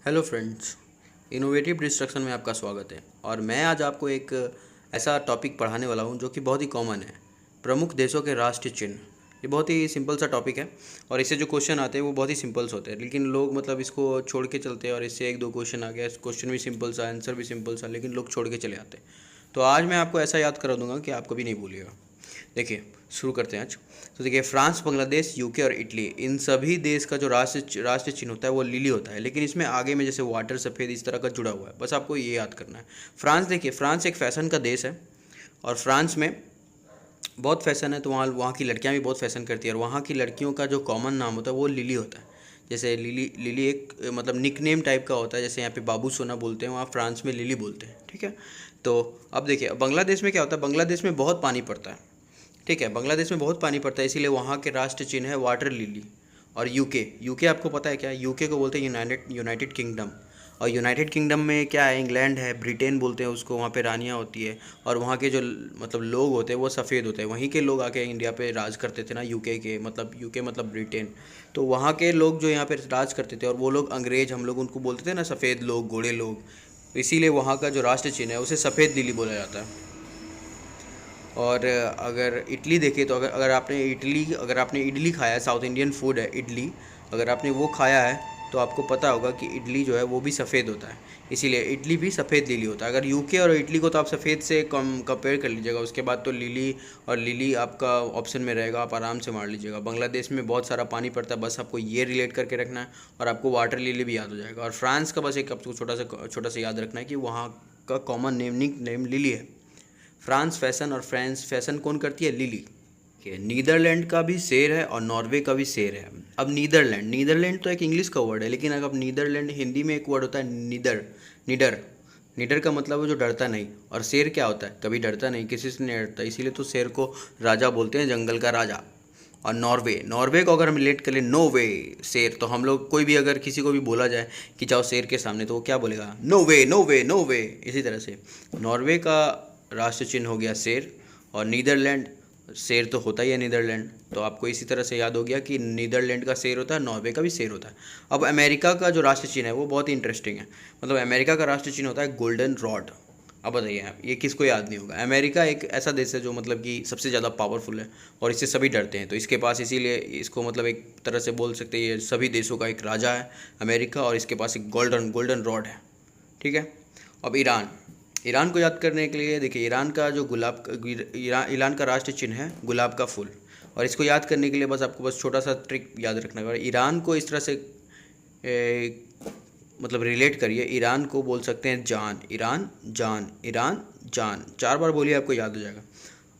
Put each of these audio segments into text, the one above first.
Hello friends, innovative destruction में आपका स्वागत है। और मैं आज आपको एक ऐसा टॉपिक पढ़ाने वाला हूं जो कि बहुत ही कॉमन है। प्रमुख देशों के राष्ट्रीय चिन्ह। ये बहुत ही सिंपल सा टॉपिक है और इससे जो क्वेश्चन आते हैं वो बहुत ही सिंपल्स होते हैं, लेकिन लोग मतलब इसको छोड़ के चलते हैं और इससे एक दो क्वेश्चन आ गया, क्वेश्चन भी सिंपल सा, आंसर भी सिंपल सा, लेकिन लोग छोड़ के चले आते हैं। तो आज मैं आपको ऐसा याद करा दूंगा कि आप कभी नहीं भूलिएगा। देखिए, शुरू करते हैं आज। तो देखिए, फ्रांस, बांग्लादेश, यूके और इटली, इन सभी देश का जो राष्ट्रीय चिन्ह होता है वो लिली होता है, लेकिन इसमें आगे में जैसे वाटर, सफ़ेद, इस तरह का जुड़ा हुआ है। बस आपको ये याद करना है। फ्रांस, देखिए, फ्रांस एक फ़ैशन का देश है और फ्रांस में बहुत फ़ैशन है, तो वहाँ वहाँ की लड़कियाँ भी बहुत फ़ैशन करती है और वहाँ की लड़कियों का जो कॉमन नाम होता है वो लिली होता है। जैसे लिली, लिली एक मतलब निक नेम टाइप का होता है। जैसे यहाँ पे बाबू सोना बोलते हैं, वहाँ फ्रांस में लिली बोलते हैं। ठीक है। तो अब देखिए, बांग्लादेश में क्या होता है, बांग्लादेश में बहुत पानी पड़ता है। ठीक है, बांग्लादेश में बहुत पानी पड़ता है, इसीलिए वहाँ के राष्ट्र चिन्ह है वाटर लिली। और यूके आपको पता है क्या, यूके को बोलते हैं यूनाइटेड किंगडम। और यूनाइटेड किंगडम में क्या है, इंग्लैंड है, ब्रिटेन बोलते हैं उसको, वहाँ पे रानियाँ होती है और वहाँ के जो मतलब लोग होते हैं वो सफ़ेद होते हैं। वहीं के लोग आके इंडिया पे राज करते थे ना, यूके मतलब ब्रिटेन। तो वहाँ के लोग जो यहाँ पे राज करते थे और वो लोग अंग्रेज, हम लोग उनको बोलते थे ना सफ़ेद लोग, गोरे लोग। इसीलिए वहाँ का जो राष्ट्र चिन्ह है उसे सफ़ेद लिली बोला जाता है। और अगर इडली देखें तो अगर आपने इडली खाया है, साउथ इंडियन फूड है इडली, अगर आपने वो खाया है तो आपको पता होगा कि इडली जो है वो भी सफ़ेद होता है, इसीलिए इडली भी सफ़ेद लिली होता है। अगर यूके और इडली को तो आप सफ़ेद से कम कंपेयर कर लीजिएगा, उसके बाद तो लिली और लिली आपका ऑप्शन में रहेगा, आप आराम से मार लीजिएगा। बांग्लादेश में बहुत सारा पानी पड़ता है, बस आपको ये रिलेट करके रखना है और आपको वाटर लिली भी याद हो जाएगा। और फ्रांस का बस एक आपको छोटा सा याद रखना है कि वहाँ का कॉमन नेम लिली है। फ्रांस फैशन और फ्रांस फैशन कौन करती है, लिली। नीदरलैंड का भी शेर है और नॉर्वे का भी शेर है। अब नीदरलैंड तो एक इंग्लिश का वर्ड है, लेकिन अगर नीदरलैंड हिंदी में एक वर्ड होता है निडर। निडर निडर का मतलब है जो डरता नहीं। और शेर क्या होता है, कभी डरता नहीं, किसी से नहीं डरता, इसीलिए तो शेर को राजा बोलते हैं, जंगल का राजा। और नॉर्वे को अगर हम रिलेट कर ले, नो वे शेर, तो हम लोग कोई भी अगर किसी को भी बोला जाए कि जाओ शेर के सामने, तो वो क्या बोलेगा, नो वे नो वे नो वे। इसी तरह से नॉर्वे का राष्ट्र चिन्ह हो गया शेर। और नीदरलैंड, शेर तो होता ही है नीदरलैंड, तो आपको इसी तरह से याद हो गया कि नीदरलैंड का शेर होता है, नॉर्वे का भी शेर होता है। अब अमेरिका का जो राष्ट्र चिन्ह है वो बहुत ही इंटरेस्टिंग है। मतलब अमेरिका का राष्ट्र चिन्ह होता है गोल्डन रॉड। अब बताइए आप, ये किसको याद नहीं होगा। अमेरिका एक ऐसा देश है जो मतलब कि सबसे ज़्यादा पावरफुल है और इससे सभी डरते हैं, तो इसके पास, इसीलिए इसको मतलब एक तरह से बोल सकते हैं ये सभी देशों का एक राजा है अमेरिका, और इसके पास एक गोल्डन रॉड है। ठीक है। अब ईरान को याद करने के लिए देखिए, ईरान का राष्ट्रीय चिन्ह है गुलाब का फूल। और इसको याद करने के लिए बस छोटा सा ट्रिक याद रखना है। ईरान को इस तरह से मतलब रिलेट करिए, ईरान को बोल सकते हैं जान, ईरान जान, ईरान जान, 4 बार बोलिए, आपको याद हो जाएगा,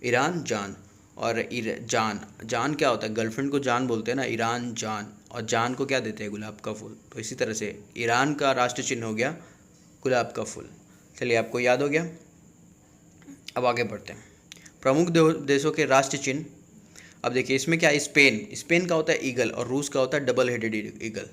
ईरान जान। और जान, जान क्या होता है, गर्लफ्रेंड को जान बोलते हैं ना, ईरान जान। और जान को क्या देते हैं, गुलाब का फूल। तो इसी तरह से ईरान का राष्ट्रीय चिन्ह हो गया गुलाब का फूल। चलिए, आपको याद हो गया। अब आगे बढ़ते हैं। प्रमुख देशों के राष्ट्रीय चिन्ह। अब देखिए, इसमें क्या है, स्पेन का होता है ईगल और रूस का होता है डबल हेडेड ईगल।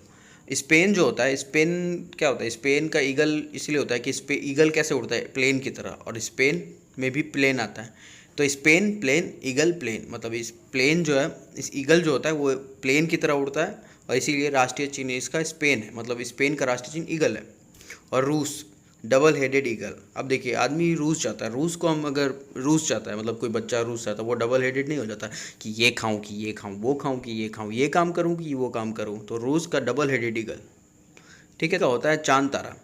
स्पेन जो होता है, स्पेन क्या होता है, स्पेन का ईगल इसलिए होता है कि ईगल कैसे उड़ता है, प्लेन की तरह, और स्पेन में भी प्लेन आता है। तो स्पेन प्लेन, ईगल प्लेन, मतलब इस प्लेन जो है, इस ईगल जो होता है वो प्लेन की तरह उड़ता है, और इसीलिए राष्ट्रीय चिन्ह इसका स्पेन है, मतलब स्पेन का राष्ट्रीय चिन्ह ईगल है। और रूस डबल हेडेड ईगल। अब देखिए, आदमी रूस चाहता है, रूस को हम अगर रूस चाहता है, मतलब कोई बच्चा रूस चाहता है, वो डबल हेडेड नहीं हो जाता कि ये खाऊं कि ये खाऊं, वो खाऊं कि ये खाऊं, ये काम करूं कि वो काम करूं। तो रूस का डबल हेडेड ईगल। ठीक है। तो होता है चांद तारा।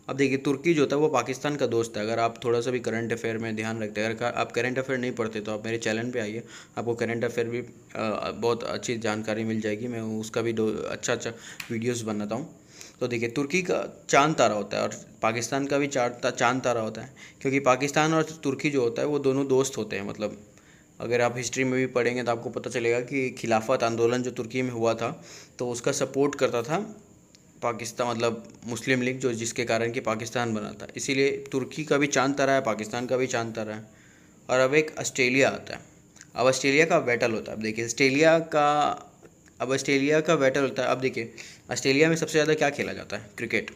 अब देखिए, तुर्की जो होता है वो पाकिस्तान का दोस्त है। अगर आप थोड़ा सा भी करंट अफेयर में ध्यान रखते हैं, अगर आप करंट अफेयर नहीं पढ़ते तो आप मेरे चैनल पे आइए, आपको करंट अफेयर भी बहुत अच्छी जानकारी मिल जाएगी। मैं उसका भी अच्छा वीडियोज़ बनाता हूँ। तो देखिए, तुर्की का चांद तारा होता है और पाकिस्तान का भी चांद तारा होता है, क्योंकि पाकिस्तान और तुर्की जो होता है वो दोनों दोस्त होते हैं। मतलब अगर आप हिस्ट्री में भी पढ़ेंगे तो आपको पता चलेगा कि खिलाफत आंदोलन जो तुर्की में हुआ था, तो उसका सपोर्ट करता था पाकिस्तान, मतलब मुस्लिम लीग, जो जिसके कारण कि पाकिस्तान बना था। इसीलिए तुर्की का भी चांद तारा है, पाकिस्तान का भी चांद तारा है। और अब एक ऑस्ट्रेलिया आता है। अब ऑस्ट्रेलिया का बैटल होता है। अब देखिए, ऑस्ट्रेलिया का बैटल होता है। अब देखिए, ऑस्ट्रेलिया में सबसे ज़्यादा क्या खेला जाता है, क्रिकेट।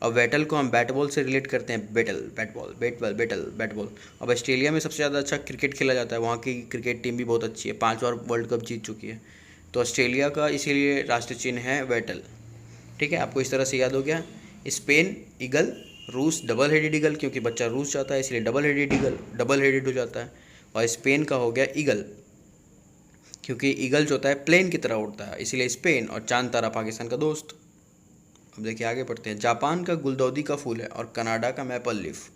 अब बैटल को हम बैट बॉल से रिलेट करते हैं, बैट बॉल। अब ऑस्ट्रेलिया में सबसे ज़्यादा अच्छा क्रिकेट खेला जाता है, वहाँ की क्रिकेट टीम भी बहुत अच्छी है, 5 बार वर्ल्ड कप जीत चुकी है। तो ऑस्ट्रेलिया का इसीलिए राष्ट्रीय चिन्ह है बैटल। ठीक है, आपको इस तरह से याद हो गया। स्पेन ईगल, रूस डबल हेडेड ईगल, क्योंकि बच्चा रूस जाता है इसलिए double headed eagle, double headed हो जाता है। और स्पेन का हो गया ईगल, क्योंकि ईगल जो होता है प्लेन की तरह उड़ता है इसलिए स्पेन। और चांद तारा पाकिस्तान का दोस्त। अब देखिए आगे पढ़ते हैं। जापान का गुलदाउदी का फूल है और कनाडा का मैपल लीफ।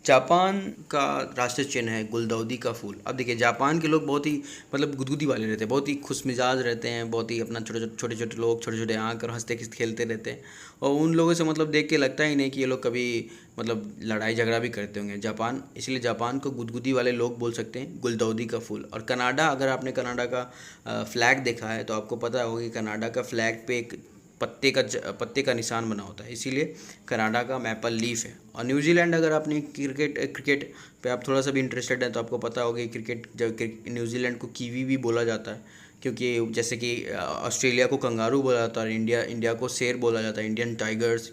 जापान का राष्ट्रीय चिन्ह है गुलदाउदी का फूल। अब देखिए जापान के लोग बहुत ही मतलब गुदगुदी वाले रहते हैं, बहुत ही खुश मिजाज रहते हैं, बहुत ही अपना छोटे छोटे लोग, छोटे छोटे आँख और हंसते खेलते रहते हैं। और उन लोगों से मतलब देख के लगता ही नहीं कि ये लोग कभी मतलब लड़ाई झगड़ा भी करते होंगे। जापान, इसलिए जापान को गुदगुदी वाले लोग बोल सकते हैं, गुलदाउदी का फूल। और कनाडा, अगर आपने कनाडा का फ्लैग देखा है तो आपको पता होगा कि कनाडा का फ्लैग पे एक पत्ते का निशान बना होता है, इसीलिए कनाडा का मैपल लीफ है। और न्यूजीलैंड, अगर आपने क्रिकेट पे आप थोड़ा सा भी इंटरेस्टेड हैं तो आपको पता होगा कि न्यूजीलैंड को कीवी भी बोला जाता है, क्योंकि जैसे कि ऑस्ट्रेलिया को कंगारू बोला जाता है और इंडिया को शेर बोला जाता है, इंडियन टाइगर्स।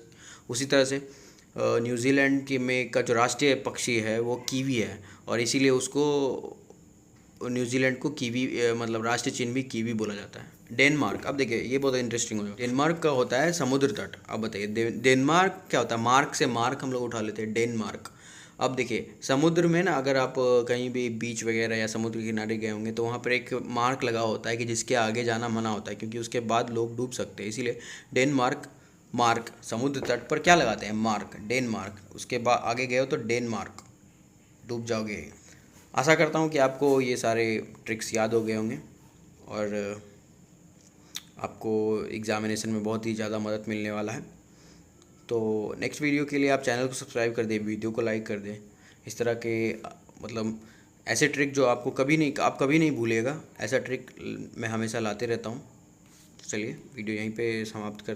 उसी तरह से न्यूजीलैंड का जो राष्ट्रीय पक्षी है वो कीवी है, और इसीलिए उसको न्यूजीलैंड को कीवी मतलब राष्ट्रीय चिन्ह भी कीवी बोला जाता है। डेनमार्क, अब देखिए ये बहुत इंटरेस्टिंग हो जाता है। डेनमार्क का होता है समुद्र तट। अब बताइए डेनमार्क क्या होता है? मार्क से मार्क हम लोग उठा लेते हैं, डेनमार्क। अब देखिए समुद्र में ना, अगर आप कहीं भी बीच वगैरह या समुद्र के किनारे गए होंगे तो वहाँ पर एक मार्क लगा होता है कि जिसके आगे जाना मना होता है, क्योंकि उसके बाद लोग डूब सकते हैं। इसीलिए डेनमार्क, मार्क, समुद्र तट पर क्या लगाते हैं? Mark, Denmark. उसके बाद आगे गए हो तो डेनमार्क, डूब जाओगे। आशा करता हूँ कि आपको ये सारे ट्रिक्स याद हो गए होंगे और आपको एग्ज़ामिनेशन में बहुत ही ज़्यादा मदद मिलने वाला है। तो नेक्स्ट वीडियो के लिए आप चैनल को सब्सक्राइब कर दें, वीडियो को लाइक कर दें। इस तरह के मतलब ऐसे ट्रिक जो आप कभी नहीं भूलिएगा, ऐसा ट्रिक मैं हमेशा लाते रहता हूँ। चलिए वीडियो यहीं पे समाप्त कर